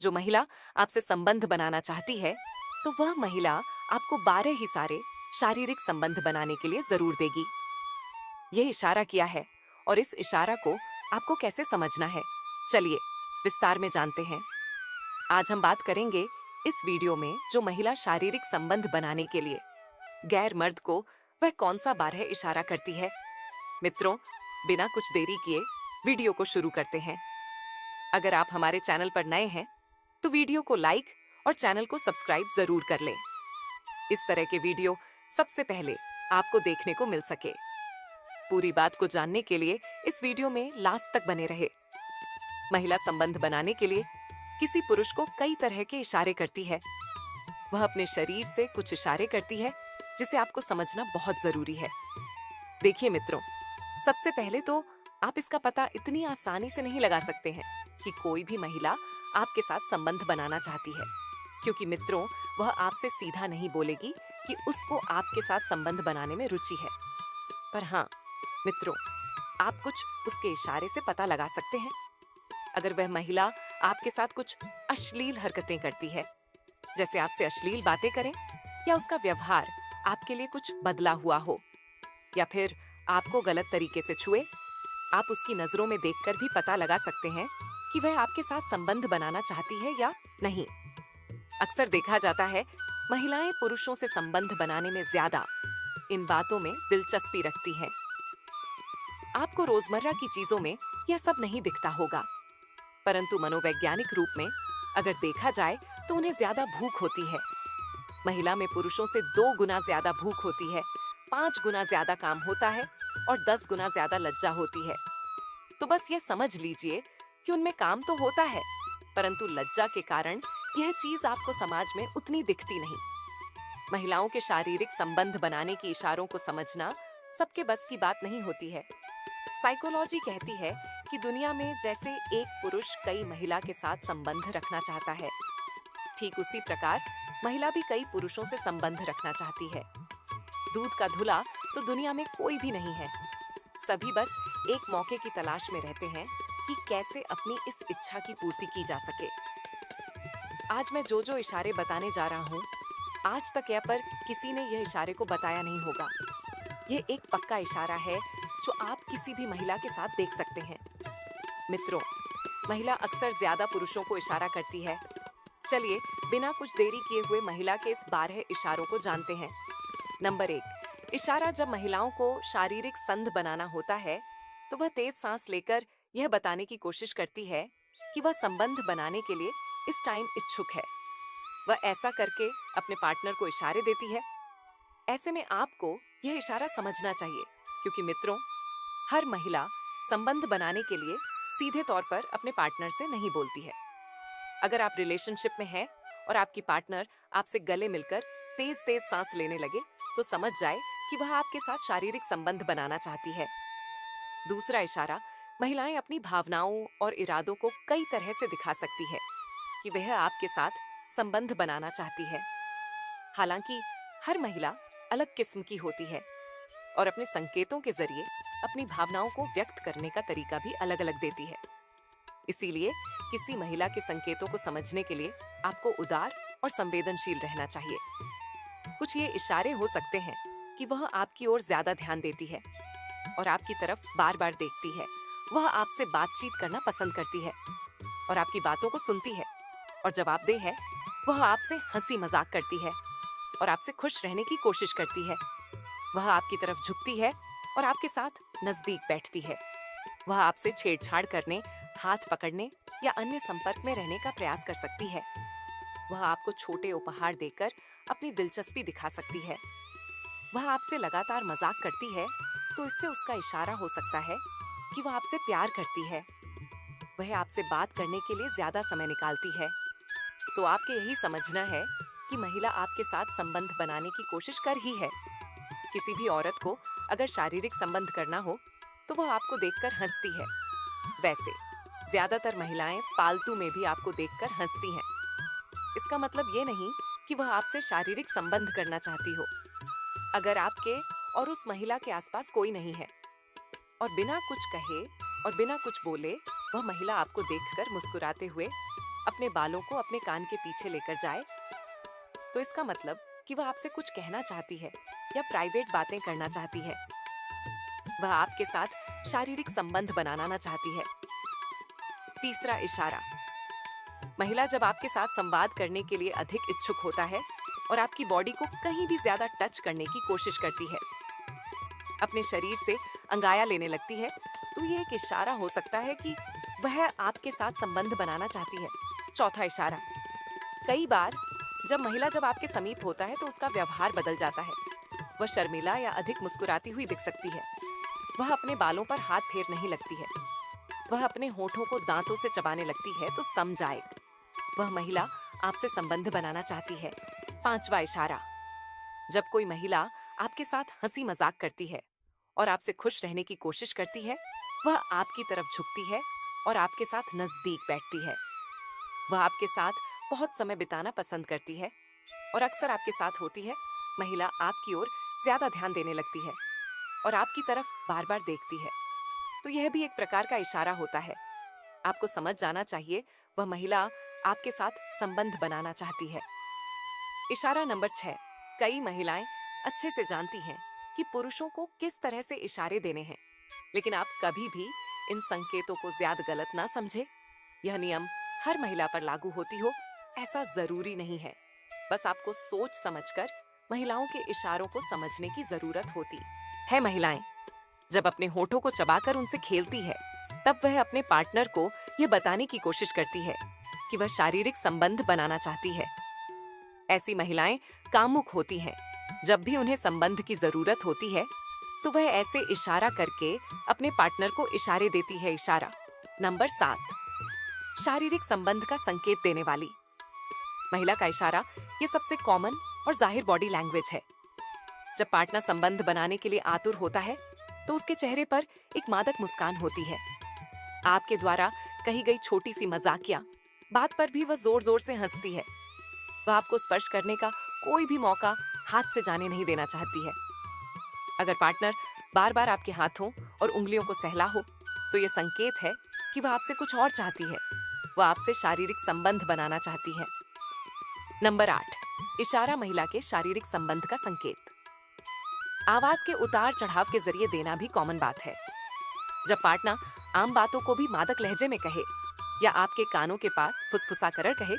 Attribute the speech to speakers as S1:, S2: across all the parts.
S1: जो महिला आपसे संबंध बनाना चाहती है, तो वह महिला आपको 12 ही सारे शारीरिक संबंध बनाने के लिए जरूर देगी। यह इशारा किया है और इस इशारा को आपको कैसे समझना है, चलिए विस्तार में जानते हैं। आज हम बात करेंगे इस वीडियो में जो महिला शारीरिक संबंध बनाने के लिए गैर मर्द को वह कौन सा 12 इशारा करती है। मित्रों, बिना कुछ देरी किए वीडियो को शुरू करते हैं। अगर आप हमारे चैनल पर नए हैं तो वीडियो को लाइक और चैनल को सब्सक्राइब जरूर कर लें। इस तरह के वीडियो सबसे पहले आपको देखने को मिल सके। पूरी बात को जानने के लिए इस वीडियो में लास्ट तक बने रहे। महिला संबंध बनाने के लिए किसी पुरुष को कई तरह के इशारे करती है। वह अपने शरीर से कुछ इशारे करती है जिसे आपको समझना बहुत जरूरी है। देखिए मित्रों, सबसे पहले तो आप इसका पता इतनी आसानी से नहीं लगा सकते हैं कि कोई भी महिला आपके साथ संबंध बनाना चाहती है, क्योंकि मित्रों वह आपसे सीधा नहीं बोलेगी कि उसको आपके साथ संबंध बनाने में रुचि है। पर हाँ मित्रों, आप कुछ उसके इशारे से पता लगा सकते हैं। अगर वह महिला आपके साथ कुछ अश्लील हरकतें करती है, जैसे आपसे अश्लील बातें करें, या उसका व्यवहार आपके लिए कुछ बदला हुआ हो, या फिर आपको गलत तरीके से छुए, आप उसकी नजरों में देखकर भी पता लगा सकते हैं कि वह आपके साथ संबंध बनाना चाहती है या नहीं। अक्सर देखा जाता है महिलाएं पुरुषों से संबंध बनाने में ज्यादा इन बातों में दिलचस्पी रखती हैं। आपको रोजमर्रा की चीजों में यह सब नहीं दिखता होगा, परंतु मनोवैज्ञानिक रूप में अगर देखा जाए तो उन्हें ज्यादा भूख होती है। महिला में पुरुषों से 2 गुना ज्यादा भूख होती है, 5 गुना ज्यादा काम होता है और 10 गुना ज्यादा लज्जा होती है। तो बस ये समझ लीजिए कि उनमें काम तो होता है, परंतु लज्जा के कारण यह चीज आपको समाज में उतनी दिखती नहीं। महिलाओं के शारीरिक संबंध बनाने के इशारों को समझना सबके बस की बात नहीं होती है। साइकोलॉजी कहती है कि दुनिया में जैसे एक पुरुष कई महिला के साथ संबंध रखना चाहता है, ठीक उसी प्रकार महिला भी कई पुरुषों से संबंध रखना चाहती है। दूध का धुला तो दुनिया में कोई भी नहीं है। सभी बस एक मौके की तलाश में रहते हैं कि कैसे अपनी इस इच्छा की पूर्ति की जा सके। आज मैं जो जो इशारे बताने जा रहा हूँ, आज तक यह पर किसी ने यह इशारे को बताया नहीं होगा। ये एक पक्का इशारा है जो आप किसी भी महिला के साथ देख सकते हैं। मित्रों, महिला अक्सर ज्यादा पुरुषों को इशारा करती है। चलिए बिना कुछ देरी किए हुए महिला के इस 12 इशारों को जानते हैं। नंबर 1, इशारा जब महिलाओं को शारीरिक संध बनाना होता है तो वह तेज सांस लेकर यह बताने की कोशिश करती है कि वह संबंध बनाने के लिए इस टाइम इच्छुक है। वह ऐसा करके अपने पार्टनर को इशारे देती है। ऐसे में आपको यह इशारा समझना चाहिए, क्योंकि मित्रों हर महिला संबंध बनाने के लिए सीधे तौर पर अपने पार्टनर से नहीं बोलती है। अगर आप रिलेशनशिप में हैं और आपकी पार्टनर आपसे गले मिलकर तेज तेज सांस लेने लगे तो समझ जाए कि वह आपके साथ शारीरिक संबंध बनाना चाहती है। दूसरा इशारा, महिलाएं अपनी भावनाओं और इरादों को कई तरह से दिखा सकती है कि वह आपके साथ संबंध बनाना चाहती है। हालांकि हर महिला अलग किस्म की होती है और अपने संकेतों के जरिए अपनी भावनाओं को व्यक्त करने का तरीका भी अलग अलग देती है। इसीलिए किसी महिला के संकेतों को समझने के लिए आपको उदार और संवेदनशील रहना चाहिए। कुछ ये इशारे हो सकते हैं कि वह आपकी ओर ज्यादा ध्यान देती है और आपकी तरफ बार बार देखती है। वह आपसे बातचीत करना पसंद करती है और आपकी बातों को सुनती है और जवाबदेह है। वह आपसे हंसी मजाक करती है और आपसे खुश रहने की कोशिश करती है। वह आपकी तरफ झुकती है और आपके साथ नजदीक बैठती है। वह आपसे छेड़छाड़ करने, हाथ पकड़ने या अन्य संपर्क में रहने का प्रयास कर सकती है। वह आपको छोटे उपहार देकर अपनी दिलचस्पी दिखा सकती है। वह आपसे लगातार मजाक करती है, तो इससे उसका इशारा हो सकता है कि वह आपसे प्यार करती है। वह आपसे बात करने के लिए ज्यादा समय निकालती है। तो आपके यही समझना है कि महिला आपके साथ संबंध बनाने की कोशिश कर ही है। किसी भी औरत को अगर शारीरिक संबंध करना हो तो वह आपको देखकर हंसती है। वैसे ज्यादातर महिलाएं पालतू में भी आपको देखकर हंसती हैं। इसका मतलब ये नहीं कि वह आपसे शारीरिक संबंध करना चाहती हो। अगर आपके और उस महिला के आसपास कोई नहीं है और बिना कुछ कहे और बिना कुछ बोले वह महिला आपको देखकर मुस्कुराते हुए अपने बालों को अपने कान के पीछे लेकर जाए, तो इसका मतलब कि वह आपसे कुछ कहना चाहती है या प्राइवेट बातें करना चाहती है। वह आपके साथ शारीरिक संबंध बनाना चाहती है। तीसरा इशारा। महिला जब आपके साथ संवाद करने के लिए अधिक इच्छुक होता है और आपकी बॉडी को कहीं भी ज्यादा टच करने की कोशिश करती है, अपने शरीर से अंगाया लेने लगती है, तो ये एक इशारा हो सकता है कि वह आपके साथ संबंध बनाना चाहती है। चौथा इशारा। कई बार जब आपके समीप होता है तो उसका व्यवहार बदल जाता है। वह शर्मिला या अधिक मुस्कुराती हुई दिख सकती है। वह अपने बालों पर हाथ फेर नहीं लगती है। वह अपने होठों को दांतों से चबाने लगती है, तो समझाए वह महिला आपसे संबंध बनाना चाहती है। पांचवा इशारा। जब कोई महिला आपके साथ हंसी मजाक करती है और आपसे खुश रहने की कोशिश करती है, वह आपकी तरफ झुकती है और आपके साथ नजदीक बैठती है। वह आपके साथ बहुत समय बिताना पसंद करती है और अक्सर आपके साथ होती है। महिला आपकी ओर ज्यादा ध्यान देने लगती है और आपकी तरफ बार बार देखती है, तो यह भी एक प्रकार का इशारा होता है। आपको समझ जाना चाहिए वह महिला आपके साथ संबंध बनाना चाहती है। इशारा नंबर 6। कई महिलाएं अच्छे से जानती हैं कि पुरुषों को किस तरह से इशारे देने हैं, लेकिन आप कभी भी इन संकेतों को ज्यादा गलत ना समझे। यह नियम हर महिला पर लागू होती हो, ऐसा जरूरी नहीं है। बस आपको सोच समझकर महिलाओं के इशारों को समझने की जरूरत होती है। महिलाएं जब अपने होठों को चबाकर उनसे खेलती है, तब वह अपने पार्टनर को यह बताने की कोशिश करती है कि वह शारीरिक संबंध बनाना चाहती है। ऐसी महिलाएं कामुक होती हैं। जब भी उन्हें संबंध की जरूरत होती है, तो वह ऐसे इशारा करके अपने पार्टनर को इशारे देती है। इशारा नंबर 7। शारीरिक संबंध का संकेत देने वाली महिला का इशारा ये सबसे कॉमन और जाहिर बॉडी लैंग्वेज है। जब पार्टनर संबंध बनाने के लिए आतुर होता है, तो उसके चेहरे पर एक मादक मुस्कान होती है। आपके द्वारा कही गई छोटी सी मजाकिया बात पर भी वह जोर जोर से हंसती है। वह आपको स्पर्श करने का कोई भी मौका हाथ से जाने नहीं देना चाहती है। अगर पार्टनर बार बार आपके हाथों और उंगलियों को सहला हो, तो यह संकेत है कि वह आपसे कुछ और चाहती है। वह आपसे शारीरिक संबंध बनाना चाहती है। नंबर 8। इशारा महिला के शारीरिक संबंध का संकेत। आवाज के उतार चढ़ाव के जरिए देना भी कॉमन बात है। जब पार्टनर आम बातों को भी मादक लहजे में कहे या आपके कानों के पास फुसफुसा कर कहे,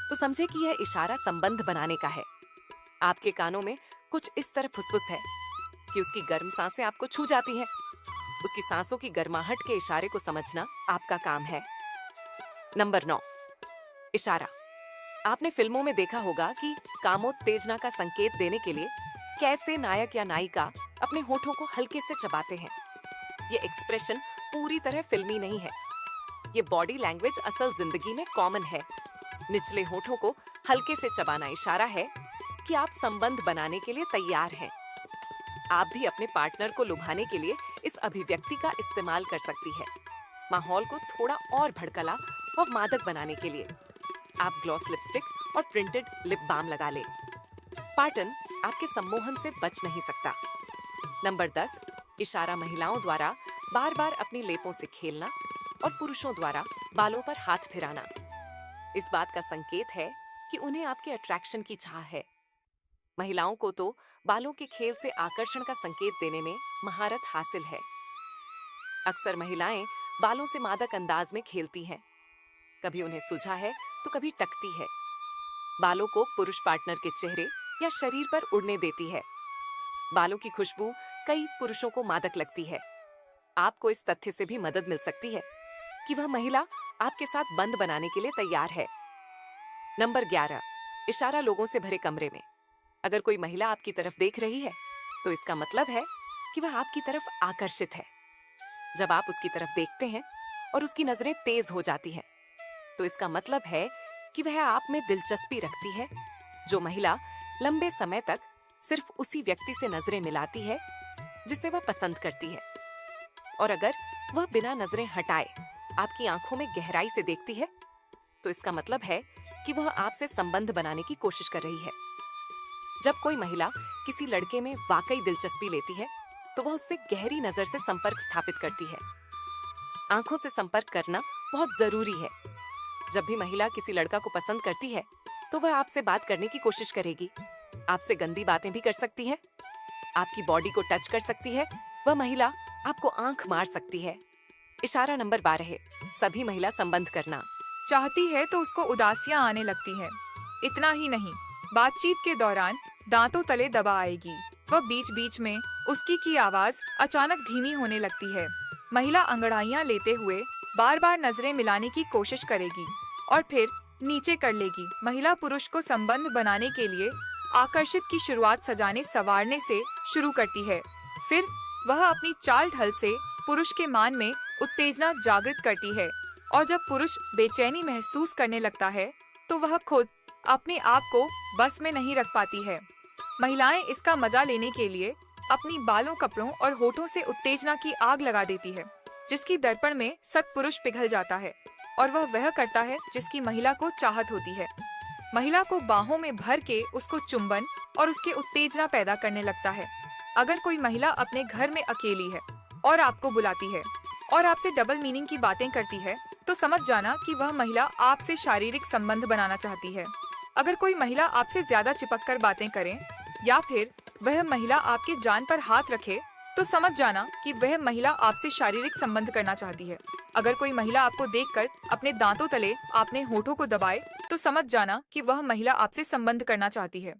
S1: तो समझे कि यह इशारा संबंध बनाने का है। आपके कानों में कुछ इस तरह फुसफुस है कि उसकी गर्म सांसें आपको छू जाती हैं। उसकी सांसों की गर्माहट के इशारे को समझना आपका काम है। नंबर 9। इशारा। आपने फिल्मों में देखा होगा कि कामोत्तेजना का संकेत देने के लिए कैसे नायक या नायिका अपने होठों को हल्के से चबाते हैं। ये एक्सप्रेशन पूरी तरह फिल्मी नहीं है। ये बॉडी लैंग्वेज असल जिंदगी में कॉमन है। निचले होठों को हल्के से चबाना इशारा है कि आप संबंध बनाने के लिए तैयार हैं। आप भी अपने पार्टनर को लुभाने के लिए इस अभिव्यक्ति का इस्तेमाल कर सकती है। माहौल को थोड़ा और भड़कला और मादक बनाने के लिए आप ग्लॉस लिपस्टिक और प्रिंटेड लिप बाम लगा ले। पार्टनर आपके सम्मोहन से बच नहीं सकता। नंबर 10। इशारा महिलाओं द्वारा बार बार अपनी लेपों से खेलना और पुरुषों द्वारा बालों पर हाथ फिराना इस बात का संकेत है कि उन्हें आपके अट्रैक्शन की चाह है। महिलाओं को तो बालों के खेल से आकर्षण का संकेत देने में महारत हासिल है। अक्सर महिलाएं बालों से मादक अंदाज में खेलती हैं। कभी उन्हें सुझा है तो कभी टकती है। बालों को पुरुष पार्टनर के चेहरे या शरीर पर उड़ने देती है। बालों की खुशबू कई पुरुषों को मादक लगती है। आपको इस तथ्य से भी मदद मिल सकती है कि वह महिला आपके साथ बंध बनाने के लिए तैयार है। नंबर 11। इशारा लोगों से भरे कमरे में। अगर कोई महिला आपकी तरफ देख रही है, तो इसका मतलब है कि वह आपकी तरफ आकर्षित है। जब आप उसकी तरफ देखते हैं और उसकी नजरें तेज हो जाती हैं, तो इसका मतलब है कि वह आप में दिलचस्पी रखती है। जो महिला लंबे समय तक सिर्फ उसी व्यक्ति से नजरें मिलाती है जिसे वह पसंद करती है, और अगर वह बिना नजरें हटाए आपकी आंखों में गहराई से देखती है, तो इसका मतलब है कि वह आपसे संबंध बनाने की कोशिश कर रही है। जब कोई महिला किसी लड़के में वाकई दिलचस्पी लेती है, तो वह उससे गहरी नजर से संपर्क स्थापित करती है। आंखों से संपर्क करना बहुत जरूरी है। जब भी महिला किसी लड़का को पसंद करती है तो वह आपसे बात करने की कोशिश करेगी, आपसे गंदी बातें भी कर सकती है, आपकी बॉडी को टच कर सकती है। वह महिला आपको आंख मार सकती है। इशारा नंबर 12 है सभी महिला संबंध करना।
S2: चाहती है तो उसको उदासियां आने लगती है। इतना ही नहीं, बातचीत के दौरान दांतों तले दबा आएगी। वह बीच बीच में उसकी की आवाज अचानक धीमी होने लगती है। महिला अंगड़ाइयां लेते हुए बार बार नजरें मिलाने की कोशिश करेगी और फिर नीचे कर लेगी। महिला पुरुष को संबंध बनाने के लिए आकर्षित की शुरुआत सजाने संवारने से शुरू करती है। फिर वह अपनी चाल ढल से पुरुष के मान में उत्तेजना जागृत करती है और जब पुरुष बेचैनी महसूस करने लगता है तो वह खुद अपने आप को बस में नहीं रख पाती है। महिलाएं इसका मजा लेने के लिए अपनी बालों, कपड़ों और होठों से उत्तेजना की आग लगा देती है, जिसकी दर्पण में सत्पुरुष पिघल जाता है और वह करता है जिसकी महिला को चाहत होती है। महिला को बाहों में भर के उसको चुंबन और उसके उत्तेजना पैदा करने लगता है। अगर कोई महिला अपने घर में अकेली है और आपको बुलाती है और आपसे डबल मीनिंग की बातें करती है तो समझ जाना कि वह महिला आपसे शारीरिक संबंध बनाना चाहती है। अगर कोई महिला आपसे ज्यादा चिपक कर बातें करे या फिर वह महिला आपके जान पर हाथ रखे तो समझ जाना कि वह महिला आपसे शारीरिक संबंध करना चाहती है। अगर कोई महिला आपको देखकर अपने दांतों तले अपने होठों को दबाए तो समझ जाना कि वह महिला आपसे संबंध करना चाहती है।